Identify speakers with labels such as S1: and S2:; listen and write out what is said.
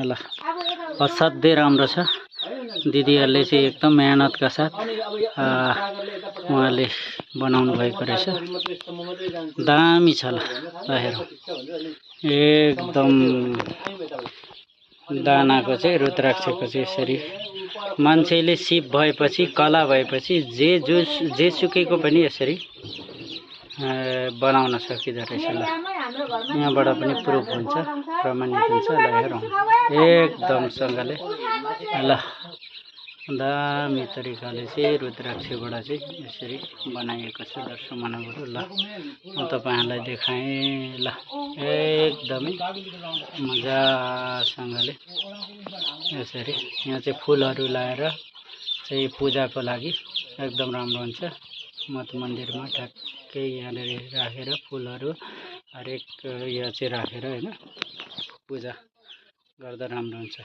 S1: ल असाध्यै राम्रो छ। दिदीहरूले चाहिँ एकदम मेहनतका साथ उहाँले बनाउनु भएको रहेछ। दामी छ ल हेरौँ। एकदम दानाको चाहिँ रुद्राक्षको चाहिँ यसरी मान्छेले सिप भएपछि कला भएपछि जे सुकेको पनि यसरी बनाउन सकिँदो रहेछ ल। यहाँबाट पनि प्रुफ हुन्छ, प्रमाणित हुन्छ। ल हेरौँ एकदमसँगले ल दामी तरिकाले चाहिँ रुद्राक्षबाट चाहिँ यसरी बनाइएको छ दर्शक महानुभावहरु। ल म तपाईहरुलाई देखाएँ ल एकदमै मजासँगले यसरी। यहाँ चाहिँ फूलहरु लाएर चाहिँ पूजाको लागि एकदम राम्रो हुन्छ। मठ मन्दिरमा ठ्याक्कै यहाँनेर राखेर फूलहरु हरेक यो चाहिँ राखेर हैन पूजा गर्दा राम्रो हुन्छ।